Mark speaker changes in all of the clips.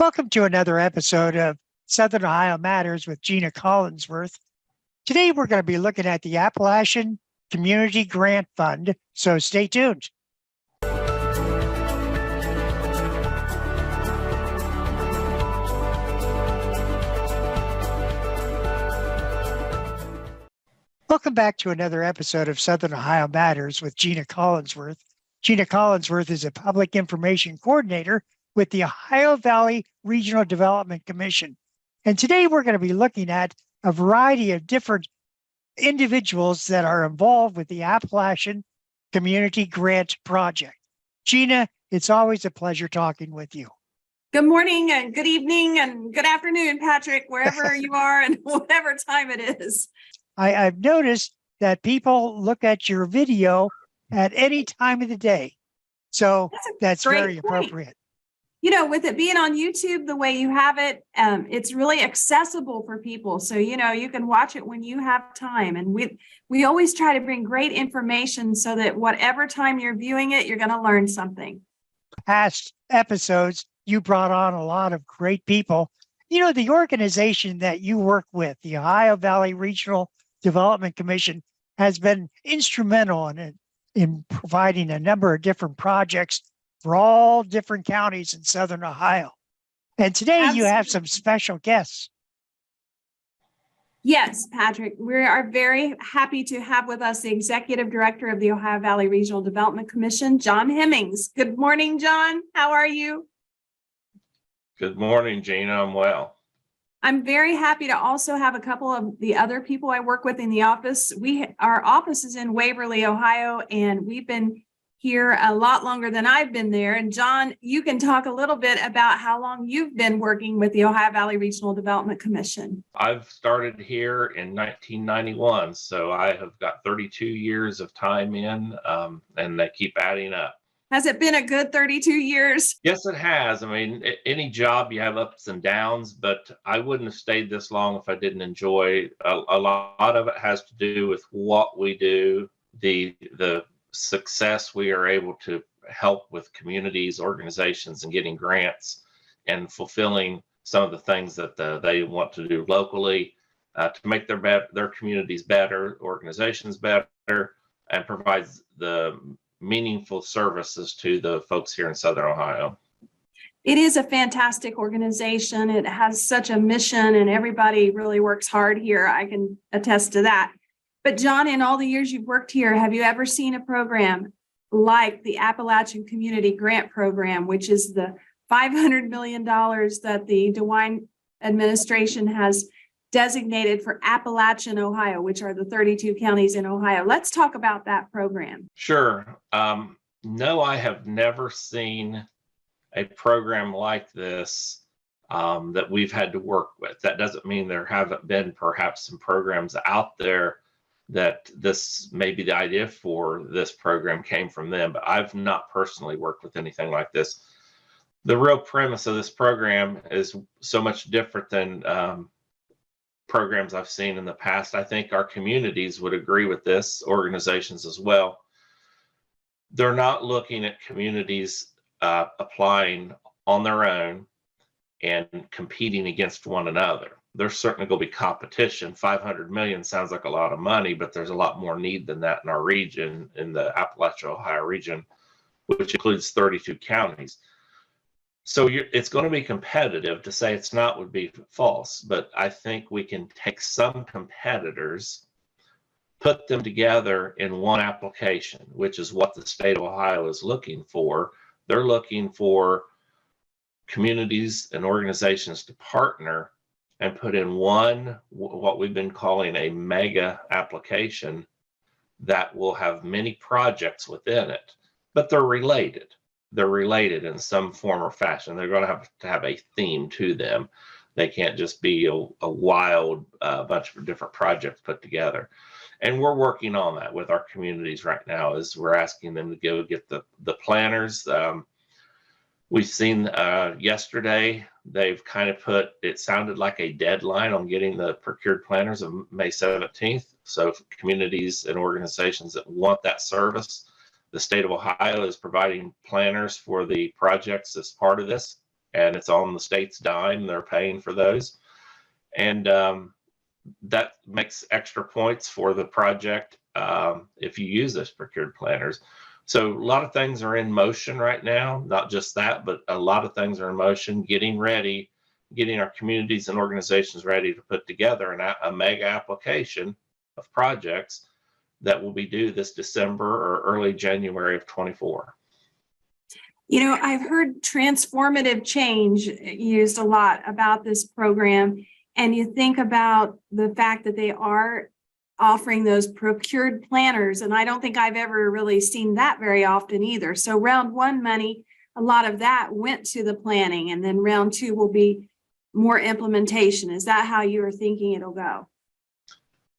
Speaker 1: Welcome to another episode of Southern Ohio Matters with Gina Collinsworth. Today we're going to be looking at the Appalachian Community Grant Fund, so stay tuned. Welcome back to another episode of Southern Ohio Matters with Gina Collinsworth. Gina Collinsworth is a public information coordinator with the Ohio Valley Regional Development Commission. And today we're going to be looking at a variety of different individuals that are involved with the Appalachian Community Grant Project. Gina, it's always a pleasure talking with you.
Speaker 2: Good morning and good evening and good afternoon, Patrick, wherever you are and whatever time it is.
Speaker 1: I've noticed that people look at your video at any time of the day. So that's very appropriate.
Speaker 2: You know, with it being on YouTube the way you have it, it's really accessible for people. So, you know, you can watch it when you have time. And we always try to bring great information so that whatever time you're viewing it, you're going to learn something.
Speaker 1: Past episodes, you brought on a lot of great people. You know, the organization that you work with, the Ohio Valley Regional Development Commission, has been instrumental in providing a number of different projects for all different counties in Southern Ohio. And today you have some special guests.
Speaker 2: Yes, Patrick, we are very happy to have with us the Executive Director of the Ohio Valley Regional Development Commission, John Hemmings. Good morning, John. How are you?
Speaker 3: Good morning, Gina. I'm well.
Speaker 2: I'm very happy to also have a couple of the other people I work with in the office. Our office is in Waverly, Ohio, and we've been here a lot longer than I've been there. And John, you can talk a little bit about how long you've been working with the Ohio Valley Regional Development Commission.
Speaker 3: I've started here in 1991, so I have got 32 years of time in, and they keep adding up.
Speaker 2: Has it been a good 32 years?
Speaker 3: Yes, it has. I mean, any job you have ups and downs, but I wouldn't have stayed this long if I didn't enjoy. A lot of it has to do with what we do, the success we are able to help with communities, organizations, and getting grants and fulfilling some of the things that they want to do locally to make their communities better, organizations better, and provides the meaningful services to the folks here in Southern Ohio.
Speaker 2: It is a fantastic organization. It has such a mission and everybody really works hard here. I can attest to that. But John, in all the years you've worked here, have you ever seen a program like the Appalachian Community Grant Program, which is the $500 million that the DeWine administration has designated for Appalachian Ohio, which are the 32 counties in Ohio? Let's talk about that program.
Speaker 3: Sure. No, I have never seen a program like this that we've had to work with. That doesn't mean there haven't been perhaps some programs out there that this may be the idea for this program came from them, but I've not personally worked with anything like this. The real premise of this program is so much different than programs I've seen in the past. I think our communities would agree with this, organizations as well. They're not looking at communities applying on their own and competing against one another. There's certainly going to be competition. 500 million sounds like a lot of money, but there's a lot more need than that in our region, in the Appalachian Ohio region, which includes 32 counties. So it's going to be competitive. To say it's not would be false, but I think we can take some competitors, put them together in one application, which is what the state of Ohio is looking for. They're looking for communities and organizations to partner and put in one, what we've been calling a mega application that will have many projects within it, but they're related. They're related in some form or fashion. They're going to have a theme to them. They can't just be a wild bunch of different projects put together. And we're working on that with our communities right now, as we're asking them to go get the planners. We've seen yesterday, they've kind of put, it sounded like a deadline on getting the procured planners of May 17th. So communities and organizations that want that service, the state of Ohio is providing planners for the projects as part of this. and it's on the state's dime. They're paying for those. And that makes extra points for the project if you use those procured planners. So a lot of things are in motion right now, not just that, but a lot of things are in motion, getting ready, getting our communities and organizations ready to put together a mega application of projects that will be due this December or early January of 24.
Speaker 2: You know, I've heard transformative change used a lot about this program. And you think about the fact that they are offering those procured planners. And I don't think I've ever really seen that very often either. So round one money, a lot of that went to the planning, and then round two will be more implementation. Is that how you were thinking it'll go?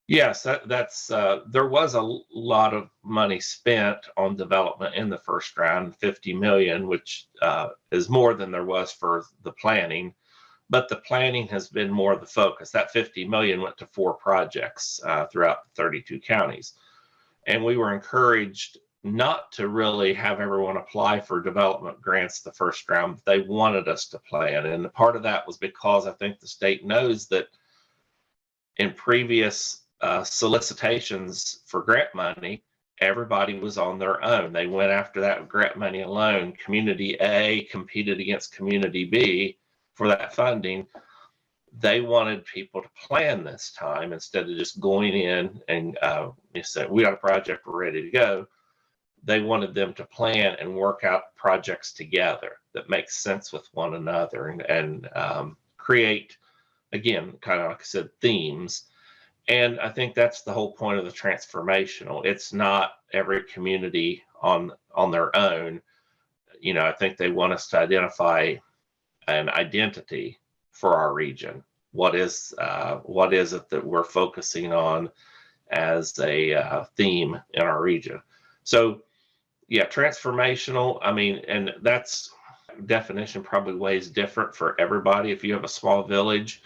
Speaker 3: Yes, that's there was a lot of money spent on development in the first round, 50 million, which is more than there was for the planning. But the planning has been more of the focus. That 50 million went to 4 projects throughout 32 counties. And we were encouraged not to really have everyone apply for development grants the first round. They wanted us to plan. And part of that was because I think the state knows that in previous solicitations for grant money, everybody was on their own. They went after that grant money alone. Community A competed against Community B for that funding. They wanted people to plan this time instead of just going in and you said, we got a project, we're ready to go. They wanted them to plan and work out projects together that make sense with one another and create, again, kind of like I said, themes. And I think that's the whole point of the transformational. It's not every community on their own. You know, I think they want us to identify an identity for our region. What is it that we're focusing on as a theme in our region? So yeah, transformational, I mean, and that's definition probably ways different for everybody. If you have a small village,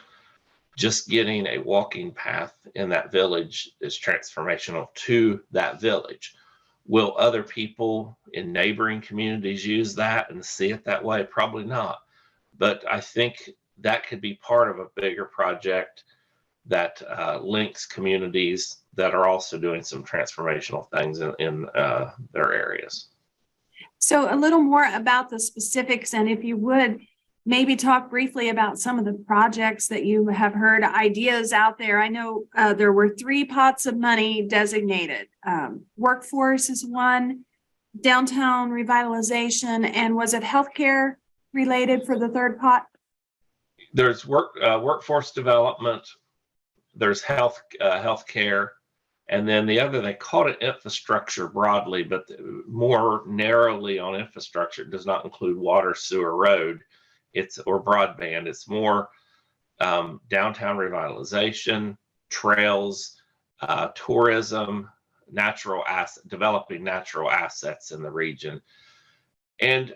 Speaker 3: just getting a walking path in that village is transformational to that village. Will other people in neighboring communities use that and see it that way? Probably not. But I think that could be part of a bigger project that links communities that are also doing some transformational things in their areas.
Speaker 2: So a little more about the specifics, and if you would, maybe talk briefly about some of the projects that you have heard ideas out there. I know there were 3 pots of money designated. Workforce is one, downtown revitalization, and was it healthcare related for the third pot?
Speaker 3: There's workforce development, there's healthcare, and then the other, they called it infrastructure broadly, but more narrowly on infrastructure. It does not include water, sewer, road, or broadband. It's more downtown revitalization, trails, tourism, developing natural assets in the region. And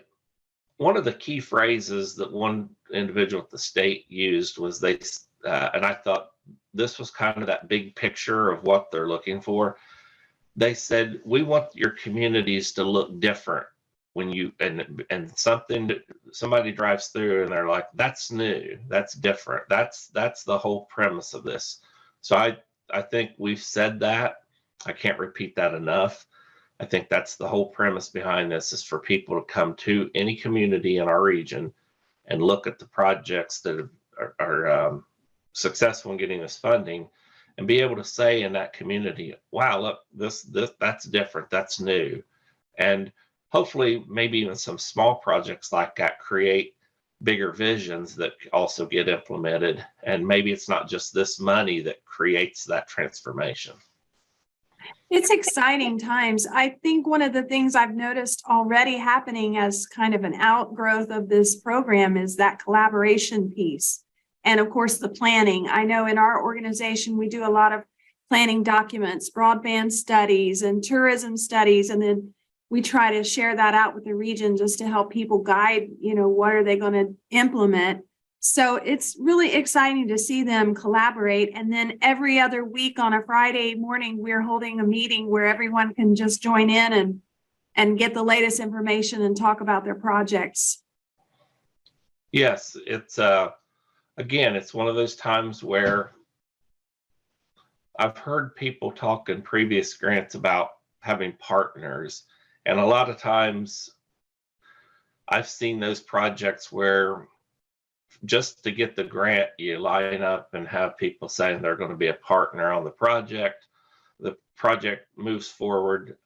Speaker 3: one of the key phrases that one individual at the state used was and I thought this was kind of that big picture of what they're looking for. They said, we want your communities to look different when you, and somebody drives through and they're like, that's new, that's different. That's the whole premise of this. So I think we've said that. I can't repeat that enough. I think that's the whole premise behind this, is for people to come to any community in our region and look at the projects that are successful in getting this funding and be able to say in that community, wow, look, this that's different, that's new. And hopefully maybe even some small projects like that create bigger visions that also get implemented. And maybe it's not just this money that creates that transformation.
Speaker 2: It's exciting times. I think one of the things I've noticed already happening as kind of an outgrowth of this program is that collaboration piece. And of course, the planning. I know in our organization, we do a lot of planning documents, broadband studies and tourism studies. And then we try to share that out with the region just to help people guide, what are they going to implement. So it's really exciting to see them collaborate. And then every other week on a Friday morning, we're holding a meeting where everyone can just join in and get the latest information and talk about their projects.
Speaker 3: Yes, it's again, it's one of those times where I've heard people talk in previous grants about having partners, and a lot of times I've seen those projects where just to get the grant, you line up and have people saying they're going to be a partner on the project. The project moves forward.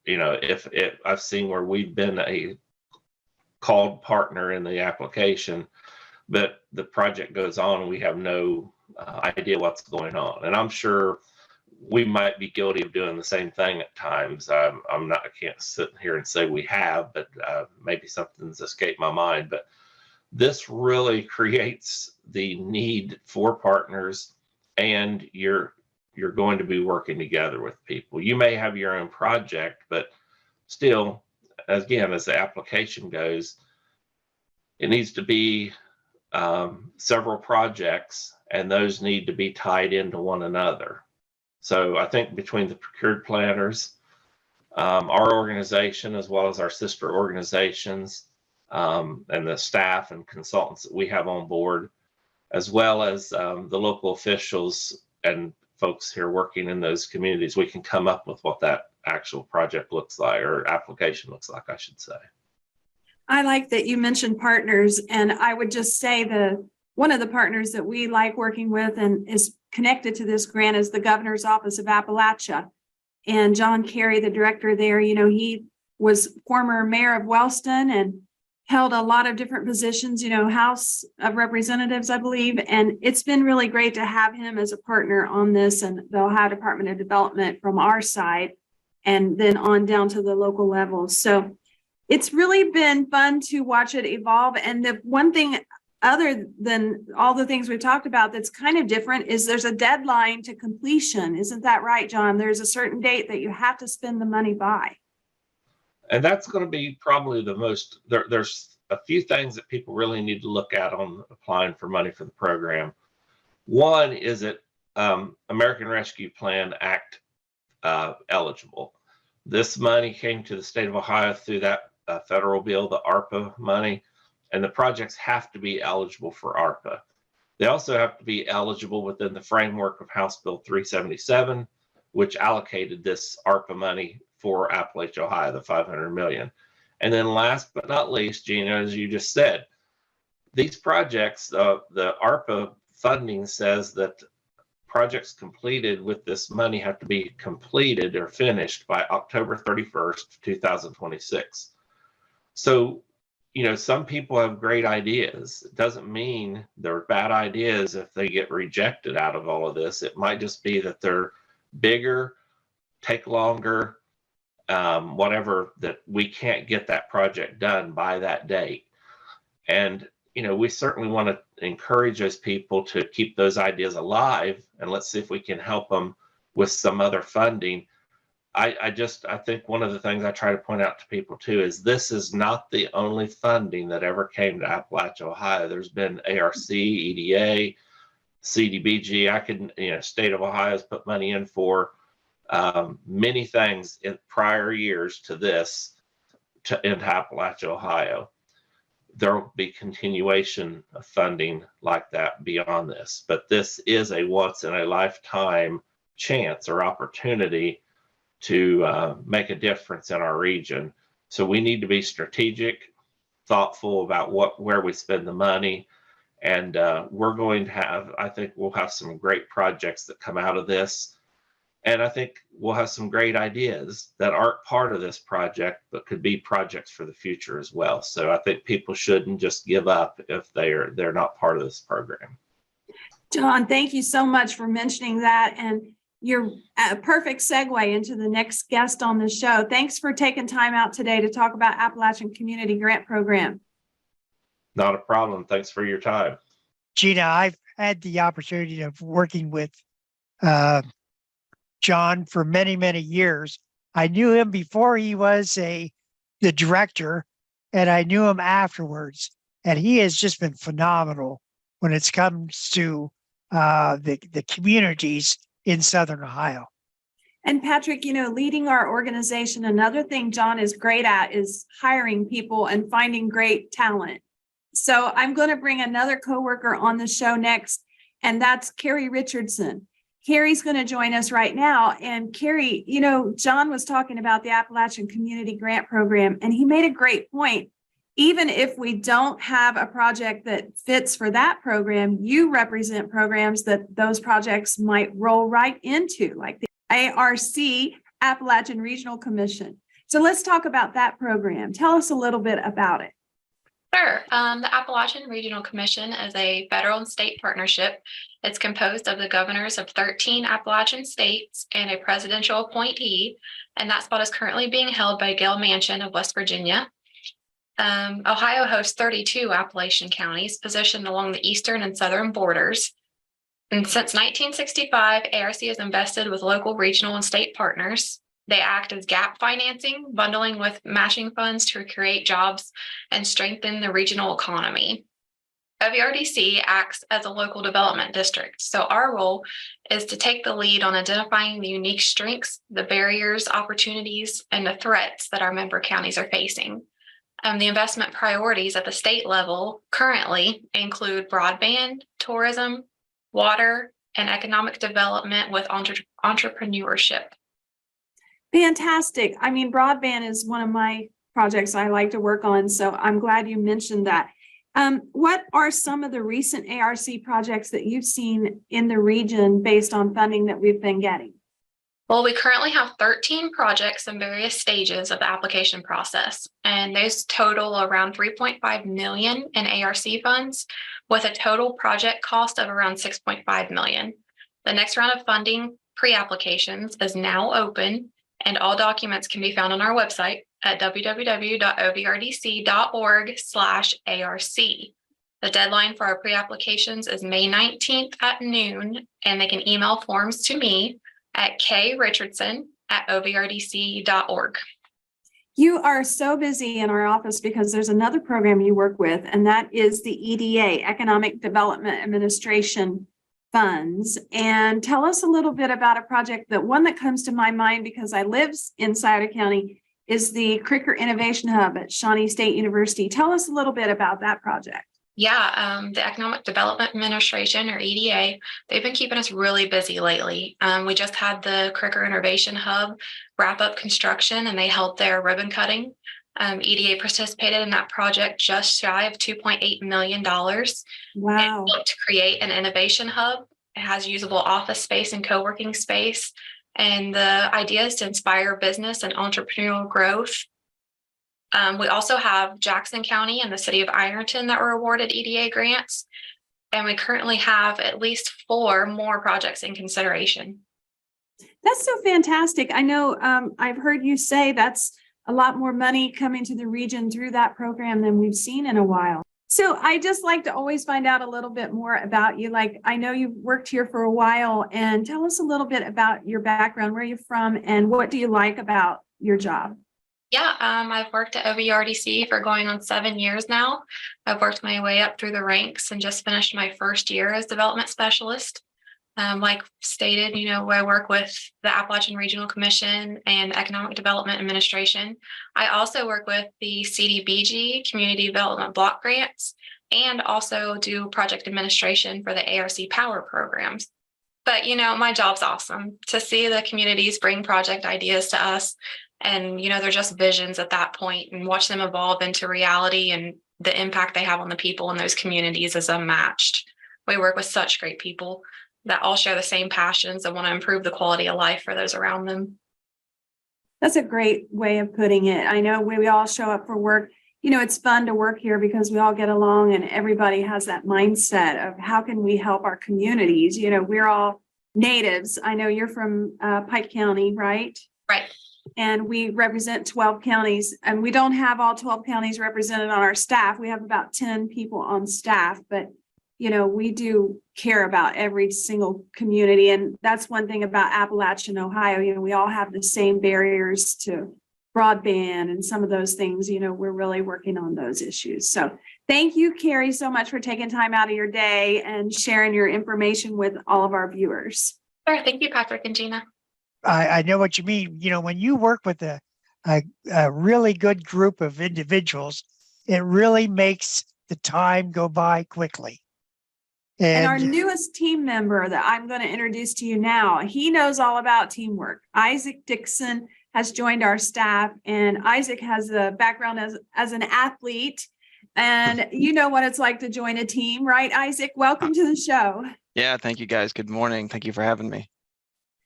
Speaker 3: You know, if I've seen where we've been a called partner in the application, but the project goes on and we have no idea what's going on. And I'm sure we might be guilty of doing the same thing at times. I'm not, I can't sit here and say we have, but maybe something's escaped my mind. But this really creates the need for partners, and you're going to be working together with people. You may have your own project, but still, again, as the application goes, it needs to be several projects, and those need to be tied into one another. So I think between the procured planners, our organization, as well as our sister organizations, and the staff and consultants that we have on board, as well as the local officials and folks here working in those communities, we can come up with what that actual project looks like, or application looks like, I should say.
Speaker 2: I like that you mentioned partners, and I would just say one of the partners that we like working with and is connected to this grant is the Governor's Office of Appalachia. And John Kerry, the director there, you know, he was former mayor of Wellston and held a lot of different positions, you know, House of Representatives, I believe. And it's been really great to have him as a partner on this, and the Ohio Department of Development from our side, and then on down to the local levels. So it's really been fun to watch it evolve. And the one thing, other than all the things we've talked about, that's kind of different is there's a deadline to completion. Isn't that right, John? There's a certain date that you have to spend the money by.
Speaker 3: And that's going to be probably the most, there's a few things that people really need to look at on applying for money for the program. One, is it American Rescue Plan Act eligible? This money came to the state of Ohio through that federal bill, the ARPA money, and the projects have to be eligible for ARPA. They also have to be eligible within the framework of House Bill 377, which allocated this ARPA money for Appalachia, Ohio, the $500 million. And then last but not least, Gina, as you just said, these projects, the ARPA funding says that projects completed with this money have to be completed or finished by October 31st, 2026. So, you know, some people have great ideas. It doesn't mean they're bad ideas if they get rejected out of all of this. It might just be that they're bigger, take longer, whatever, that we can't get that project done by that date. And, you know, we certainly want to encourage those people to keep those ideas alive, and let's see if we can help them with some other funding. I think one of the things I try to point out to people too is this is not the only funding that ever came to Appalachia, Ohio. There's been ARC, EDA, CDBG. State of Ohio has put money in for many things in prior years to this, into Appalachia, Ohio. There will be continuation of funding like that beyond this, but this is a once in a lifetime chance or opportunity to make a difference in our region. So we need to be strategic, thoughtful about where we spend the money. And we're going to have, I think we'll have some great projects that come out of this. And I think we'll have some great ideas that aren't part of this project, but could be projects for the future as well. So I think people shouldn't just give up if they're not part of this program.
Speaker 2: John, thank you so much for mentioning that. And you're a perfect segue into the next guest on the show. Thanks for taking time out today to talk about Appalachian Community Grant Program.
Speaker 3: Not a problem. Thanks for your time.
Speaker 1: Gina, I've had the opportunity of working with John for many, many years. I knew him before he was the director, and I knew him afterwards. And he has just been phenomenal when it comes to the communities in Southern Ohio.
Speaker 2: And Patrick, leading our organization, another thing John is great at is hiring people and finding great talent. So I'm going to bring another coworker on the show next, and that's Carrie Richardson. Carrie's going to join us right now. And Carrie, John was talking about the Appalachian Community Grant Program, and he made a great point. Even if we don't have a project that fits for that program, you represent programs that those projects might roll right into, like the ARC, Appalachian Regional Commission. So let's talk about that program. Tell us a little bit about it.
Speaker 4: Sure. The Appalachian Regional Commission is a federal and state partnership. It's composed of the governors of 13 Appalachian states and a presidential appointee, and that spot is currently being held by Gail Manchin of West Virginia. Ohio hosts 32 Appalachian counties positioned along the eastern and southern borders. And since 1965, ARC has invested with local, regional, and state partners. They act as gap financing, bundling with matching funds to create jobs and strengthen the regional economy. OVRDC acts as a local development district. So our role is to take the lead on identifying the unique strengths, the barriers, opportunities, and the threats that our member counties are facing. The investment priorities at the state level currently include broadband, tourism, water, and economic development with entrepreneurship.
Speaker 2: Fantastic. I mean, broadband is one of my projects I like to work on, so I'm glad you mentioned that. What are some of the recent ARC projects that you've seen in the region based on funding that we've been getting?
Speaker 4: Well, we currently have 13 projects in various stages of the application process, and those total around $3.5 million in ARC funds, with a total project cost of around $6.5 million. The next round of funding pre-applications is now open, and all documents can be found on our website at www.ovrdc.org/ARC. The deadline for our pre-applications is May 19th at noon, and they can email forms to me at krichardson@ovrdc.org.
Speaker 2: You are so busy in our office because there's another program you work with, and that is the EDA, Economic Development Administration funds. And tell us a little bit about a project. The one that comes to my mind, because I live in Scioto County, is the Cricker Innovation Hub at Shawnee State University. Tell us a little bit about that project.
Speaker 4: Yeah, the Economic Development Administration, or EDA, they've been keeping us really busy lately. We just had the Cricker Innovation Hub wrap up construction, and they held their ribbon cutting. EDA participated in that project just shy of $2.8 million.
Speaker 2: Wow.
Speaker 4: To create an innovation hub. It has usable office space and co-working space. And the idea is to inspire business and entrepreneurial growth. We also have Jackson County and the city of Ironton that were awarded EDA grants. And we currently have at least 4 more projects in consideration.
Speaker 2: That's so fantastic. I know I've heard you say that's a lot more money coming to the region through that program than we've seen in a while. So I just like to always find out a little bit more about you. Like, I know you've worked here for a while, and tell us a little bit about your background, where you're from, and what do you like about your job?
Speaker 4: Yeah, I've worked at OVRDC for going on 7 years now. I've worked my way up through the ranks and just finished my first year as development specialist. Like stated, I work with the Appalachian Regional Commission and Economic Development Administration. I also work with the CDBG, Community Development Block Grants, and also do project administration for the ARC Power programs. But, my job's awesome. To see the communities bring project ideas to us, and, they're just visions at that point, and watch them evolve into reality, and the impact they have on the people in those communities is unmatched. We work with such great people that all share the same passions and want to improve the quality of life for those around them.
Speaker 2: That's a great way of putting it. I know we all show up for work. It's fun to work here because we all get along and everybody has that mindset of how can we help our communities? We're all natives. I know you're from Pike County, right?
Speaker 4: Right.
Speaker 2: And we represent 12 counties, and we don't have all 12 counties represented on our staff. We have about 10 people on staff, but we do care about every single community. And that's one thing about Appalachian Ohio. We all have the same barriers to broadband and some of those things. We're really working on those issues. So thank you, Carrie, so much for taking time out of your day and sharing your information with all of our viewers.
Speaker 4: Sure. Thank you, Patrick and Gina.
Speaker 1: I know what you mean. When you work with a really good group of individuals, it really makes the time go by quickly.
Speaker 2: And our
Speaker 1: And
Speaker 2: newest team member that I'm going to introduce to you now, he knows all about teamwork. Isaac Dixon has joined our staff, and Isaac has a background as an athlete. And you know what it's like to join a team, right, Isaac? Welcome to the show.
Speaker 5: Yeah, thank you guys. Good morning. Thank you for having me.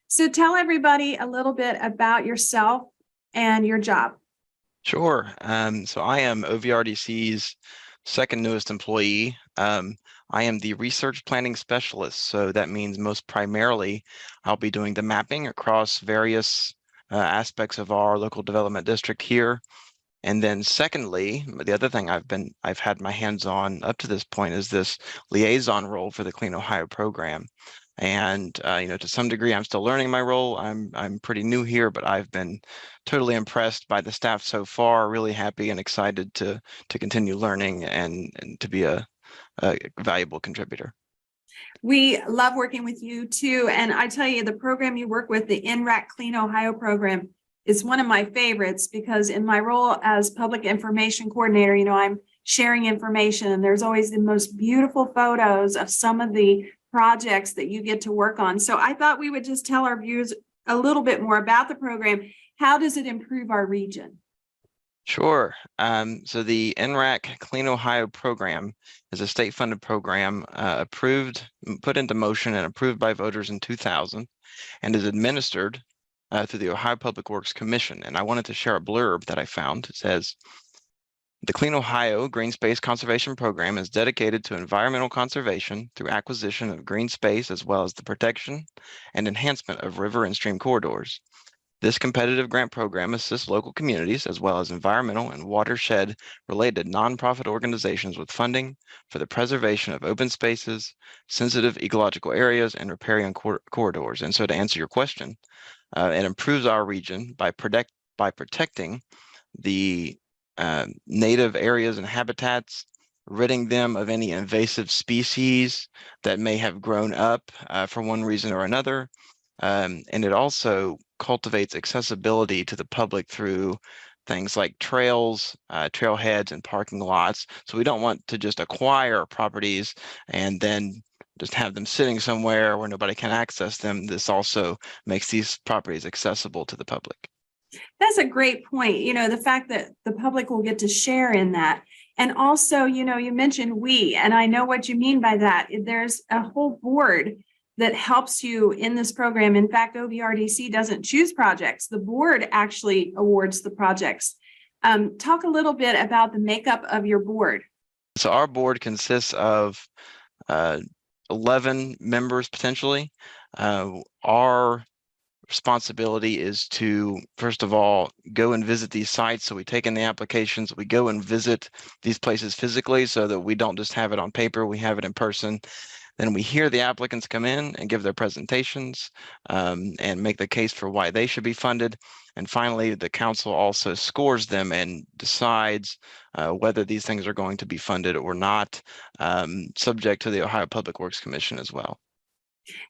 Speaker 2: So tell everybody a little bit about yourself and your job.
Speaker 5: Sure. So I am OVRDC's second newest employee. I am the research planning specialist. So that means most primarily I'll be doing the mapping across various aspects of our local development district here. And then secondly, the other thing I've had my hands on up to this point is this liaison role for the Clean Ohio program. And to some degree, I'm still learning my role. I'm pretty new here, but I've been totally impressed by the staff so far. Really happy and excited to continue learning and to be a valuable contributor.
Speaker 2: We love working with you too. And I tell you, the program you work with, the NRAC Clean Ohio program, is one of my favorites because in my role as public information coordinator, I'm sharing information, and there's always the most beautiful photos of some of the projects that you get to work on. So I thought we would just tell our viewers a little bit more about the program. How does it improve our region?
Speaker 5: Sure. So the NRAC Clean Ohio program is a state-funded program put into motion and approved by voters in 2000 and is administered through the Ohio Public Works Commission. And I wanted to share a blurb that I found. It says, the Clean Ohio Green Space Conservation Program is dedicated to environmental conservation through acquisition of green space as well as the protection and enhancement of river and stream corridors. This competitive grant program assists local communities as well as environmental and watershed-related nonprofit organizations with funding for the preservation of open spaces, sensitive ecological areas, and riparian corridors. And so to answer your question, it improves our region by protecting the native areas and habitats, ridding them of any invasive species that may have grown up for one reason or another. And it also cultivates accessibility to the public through things like trails, trailheads, and parking lots. So we don't want to just acquire properties and then just have them sitting somewhere where nobody can access them. This also makes these properties accessible to the public.
Speaker 2: That's a great point. The fact that the public will get to share in that. And also, you mentioned we, and I know what you mean by that. There's a whole board that helps you in this program. In fact, OVRDC doesn't choose projects. The board actually awards the projects. Talk a little bit about the makeup of your board.
Speaker 5: So our board consists of 11 members potentially. Our responsibility is to, first of all, go and visit these sites. So we take in the applications, we go and visit these places physically so that we don't just have it on paper, we have it in person. Then we hear the applicants come in and give their presentations and make the case for why they should be funded. And finally, the council also scores them and decides whether these things are going to be funded or not, subject to the Ohio Public Works Commission as well.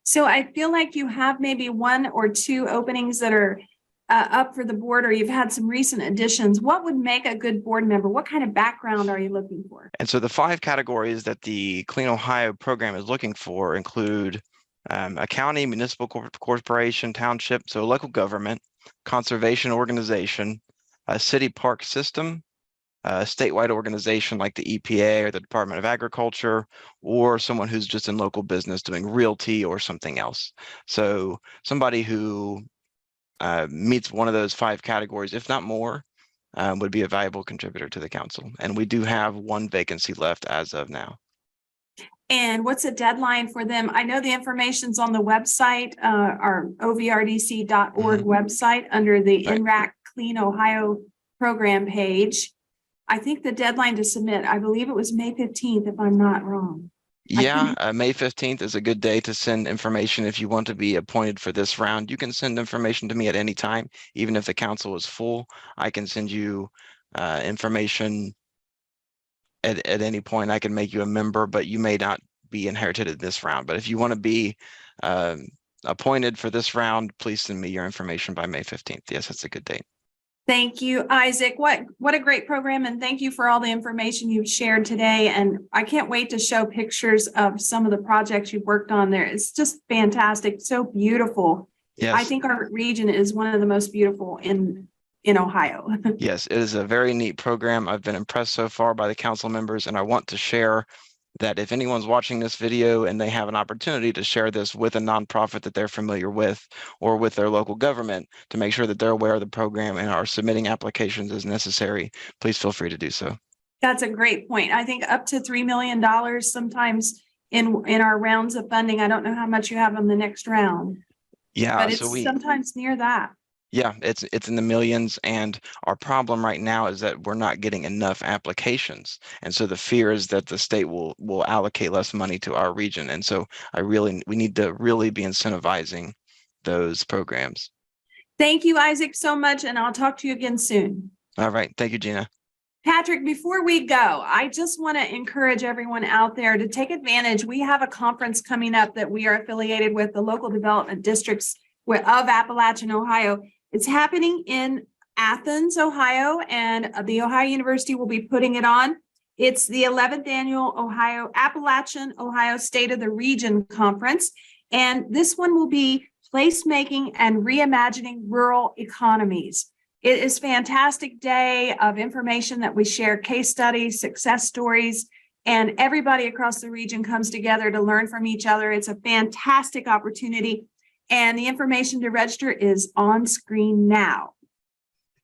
Speaker 2: So I feel like you have maybe one or two openings that are up for the board, or you've had some recent additions. What would make a good board member? What kind of background are you looking for?
Speaker 5: And so the 5 categories that the Clean Ohio program is looking for include a county, municipal corporation, township, so local government, conservation organization, a city park system, a statewide organization like the EPA or the Department of Agriculture, or someone who's just in local business doing realty or something else. So somebody who meets one of those 5 categories, if not more, would be a valuable contributor to the council. And we do have 1 vacancy left as of now.
Speaker 2: And what's the deadline for them? I know the information's on the website, our ovrdc.org website under the NRAC Clean Ohio program page. I think the deadline to submit, I believe it was May 15th, if I'm not wrong.
Speaker 5: Yeah, May 15th is a good day to send information. If you want to be appointed for this round, you can send information to me at any time, even if the council is full. I can send you information at any point. I can make you a member, but you may not be inherited in this round. But if you want to be appointed for this round, please send me your information by May 15th. Yes, that's a good date.
Speaker 2: Thank you, Isaac. What a great program, and thank you for all the information you've shared today. And I can't wait to show pictures of some of the projects you've worked on there. It's just fantastic, so beautiful.
Speaker 5: Yes.
Speaker 2: I think our region is one of the most beautiful in Ohio.
Speaker 5: Yes, it is a very neat program. I've been impressed so far by the council members, and I want to share that if anyone's watching this video and they have an opportunity to share this with a nonprofit that they're familiar with or with their local government to make sure that they're aware of the program and are submitting applications as necessary, please feel free to do so.
Speaker 2: That's a great point. I think up to $3 million sometimes in our rounds of funding. I don't know how much you have on the next round.
Speaker 5: Yeah,
Speaker 2: but it's sometimes near that.
Speaker 5: Yeah, it's in the millions, and our problem right now is that we're not getting enough applications, and so the fear is that the state will allocate less money to our region, and so we need to really be incentivizing those programs.
Speaker 2: Thank you, Isaac, so much, and I'll talk to you again soon.
Speaker 5: All right, thank you, Gina.
Speaker 2: Patrick, before we go, I just want to encourage everyone out there to take advantage. We have a conference coming up that we are affiliated with the local development districts of Appalachian, Ohio. It's happening in Athens, Ohio, and the Ohio University will be putting it on. It's the 11th annual Appalachian Ohio State of the Region Conference. And this one will be placemaking and reimagining rural economies. It is a fantastic day of information that we share, case studies, success stories, and everybody across the region comes together to learn from each other. It's a fantastic opportunity. And the information to register is on screen now.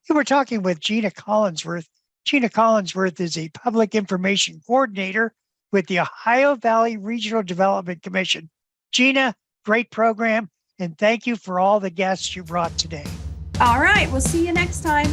Speaker 1: We're talking with Gina Collinsworth. Gina Collinsworth is a public information coordinator with the Ohio Valley Regional Development Commission. Gina, great program, and thank you for all the guests you brought today.
Speaker 2: All right, we'll see you next time.